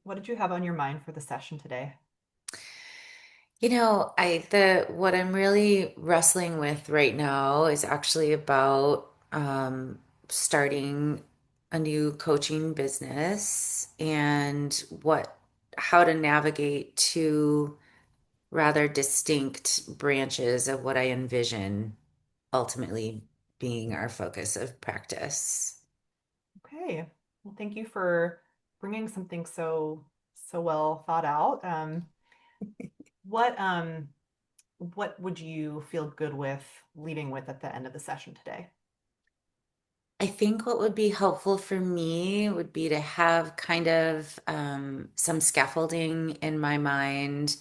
What did you have on your mind for the session today? The what I'm really wrestling with right now is actually about starting a new coaching business and how to navigate two rather distinct branches of what I envision ultimately being our focus of practice. Okay. Well, thank you for bringing something so well thought out. What what would you feel good with leaving with at the end of the session today? I think what would be helpful for me would be to have kind of some scaffolding in my mind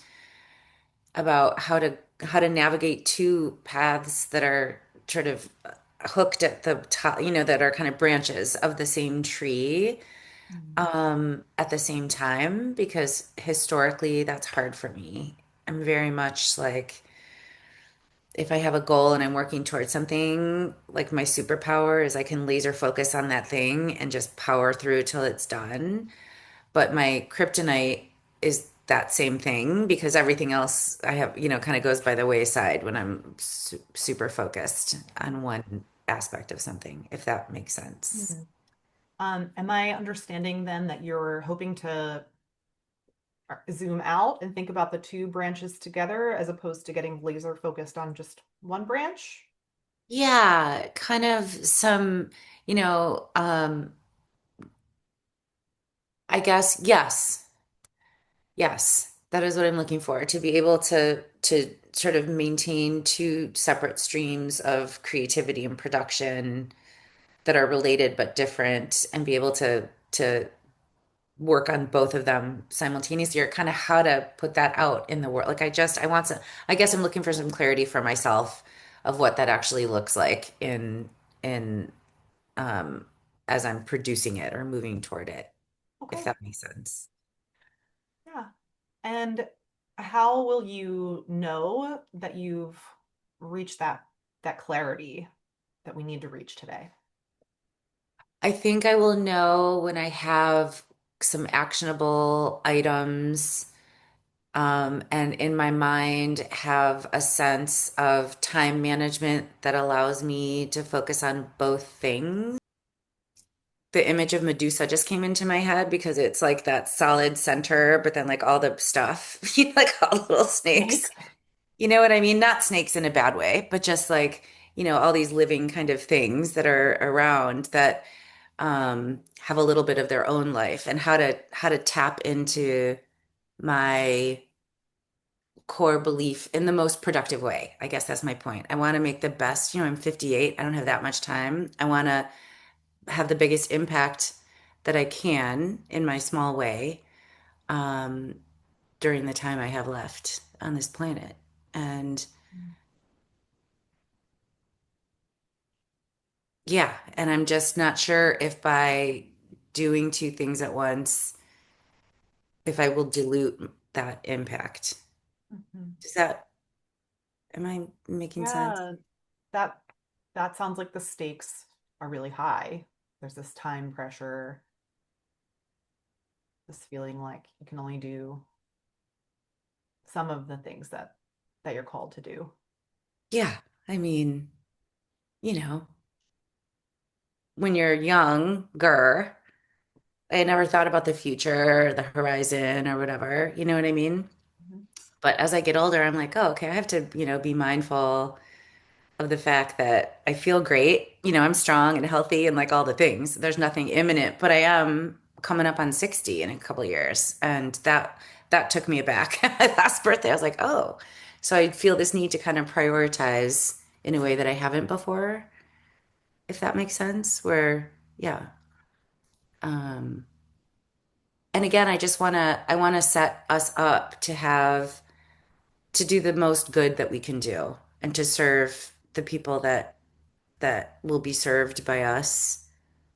about how to navigate two paths that are sort of hooked at the top, that are kind of branches of the same tree Mm. at the same time, because historically that's hard for me. I'm very much like if I have a goal and I'm working towards something, like my superpower is I can laser focus on that thing and just power through till it's done. But my kryptonite is that same thing because everything else I have, kind of goes by the wayside when I'm super focused on one aspect of something, if that makes sense. Hmm. Am I understanding then that you're hoping to zoom out and think about the two branches together as opposed to getting laser focused on just one branch? Yeah, kind of some, you know, um, I guess, yes. Yes, that is what I'm looking for, to be able to sort of maintain two separate streams of creativity and production that are related but different and be able to work on both of them simultaneously or kind of how to put that out in the world. Like I want to I guess I'm looking for some clarity for myself of what that actually looks like in um as I'm producing it or moving toward it, if Okay. that makes sense. Yeah. And how will you know that you've reached that clarity that we need to reach today? I think I will know when I have some actionable items, and in my mind have a sense of time management that allows me to focus on both things. The image of Medusa just came into my head because it's like that solid center, but then like all the stuff, like all the little snakes. Snakes. You know what I mean? Not snakes in a bad way, but just like, all these living kind of things that are around that have a little bit of their own life, and how to tap into my core belief in the most productive way. I guess that's my point. I want to make the best, I'm 58. I don't have that much time. I want to have the biggest impact that I can in my small way um, during the time I have left on this planet. And yeah, and I'm just not sure if by doing two things at once, if I will dilute that impact. Mhm. Does that, am I making sense? Yeah, that that sounds like the stakes are really high. There's this time pressure, this feeling like you can only do some of the things that you're called to do. Yeah. I mean, you know, when you're younger, I never thought about the future, the horizon, or whatever. You know what I mean? Mhm. But as I get older, I'm like, oh, okay, I have to, be mindful of the fact that I feel great. I'm strong and healthy and like all the things. There's nothing imminent, but I am coming up on 60 in a couple of years. And that took me aback. Last birthday, I was like, oh. So I feel this need to kind of prioritize in a way that I haven't before, if that makes sense. Where, yeah. Um, and again, I want to set us up to do the most good that we can do and to serve the people that will be served by us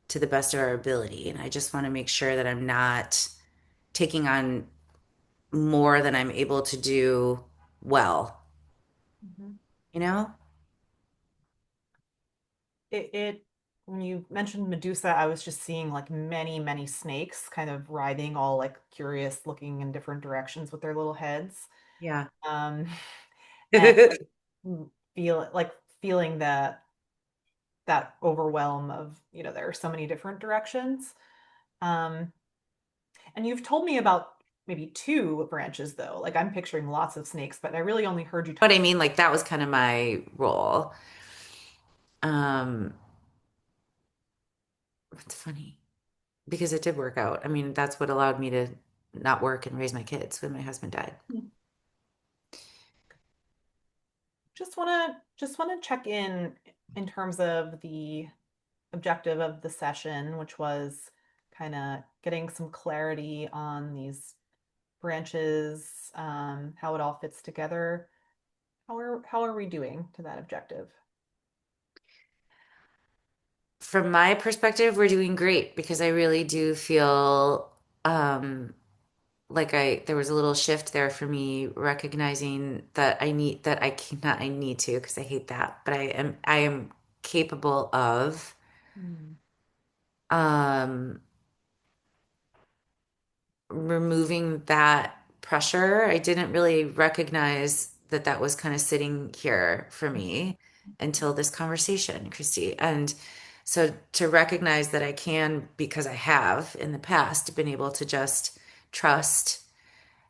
to the best of our ability. And I just want to make sure that I'm not taking on more than I'm able to do well, Mhm. you know? It when you mentioned Medusa, I was just seeing like many, many snakes kind of writhing, all like curious, looking in different directions with their little heads. Yeah. Um, and feel like feeling that overwhelm of, there are so many different directions. Um, and you've told me about maybe two branches though. Like I'm picturing lots of snakes, but I really only heard you What talk. I mean, like that was kind of my role. Um, it's funny because it did work out. I mean, that's what allowed me to not work and raise my kids when my husband died. Just want to check in terms of the objective of the session, which was kind of getting some clarity on these branches, how it all fits together. How are we doing to that objective? From my perspective, we're doing great because I really do feel like there was a little shift there for me recognizing that I cannot I need to because I hate that, but I am capable of Hmm. um removing that pressure. I didn't really recognize that that was kind of sitting here for me until this conversation, Christy. And so to recognize that I can, because I have in the past been able to just trust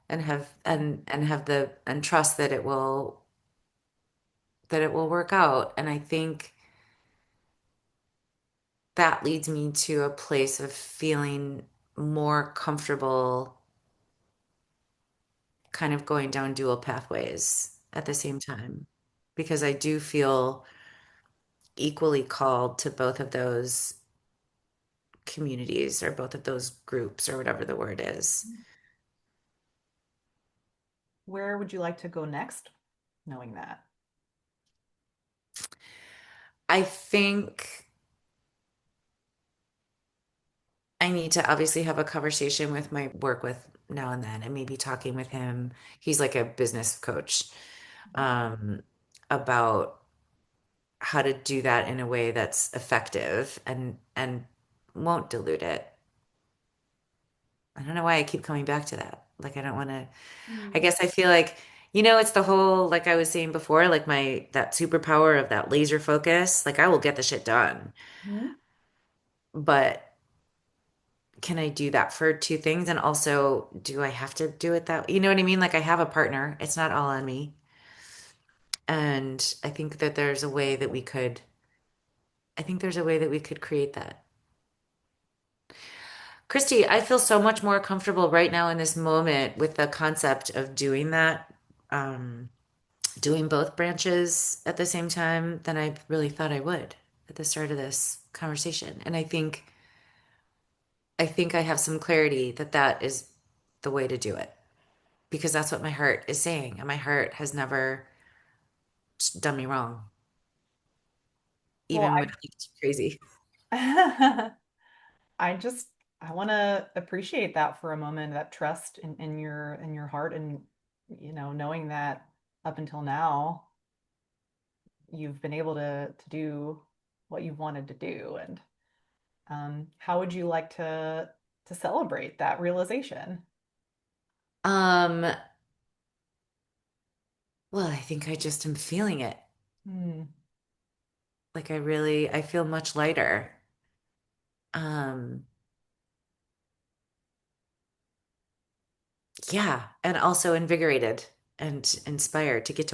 and have the and trust that it will work out. And I think that leads me to a place of feeling more comfortable kind of going down dual pathways at the same time because I do feel equally called to both of those communities or both of those groups or whatever the word is. Where would you like to go next, knowing that? I think I need to obviously have a conversation with my work with now and then and maybe talking with him. He's like a business coach, um, about how to do that in a way that's effective and won't dilute it. I don't know why I keep coming back to that. Like I don't want to I Hmm. guess I feel like it's the whole like I was saying before, like my that superpower of that laser focus, like I will get the shit done. Hmm. But can I do that for two things? And also, do I have to do it that, you know what I mean? Like I have a partner. It's not all on me. And I think there's a way that we could create that. Christy, I feel so much more comfortable right now in this moment with the concept of doing that, doing both branches at the same time than I really thought I would at the start of this conversation. And I think I have some clarity that that is the way to do it because that's what my heart is saying. And my heart has never done me wrong, Well, even when it's crazy. I I just I want to appreciate that for a moment, that trust in your heart, and knowing that up until now you've been able to do what you've wanted to do. And how would you like to celebrate that realization? Um, well, I think I just am feeling it. Hmm. Like I feel much lighter. Um, yeah, and also invigorated and inspired to get to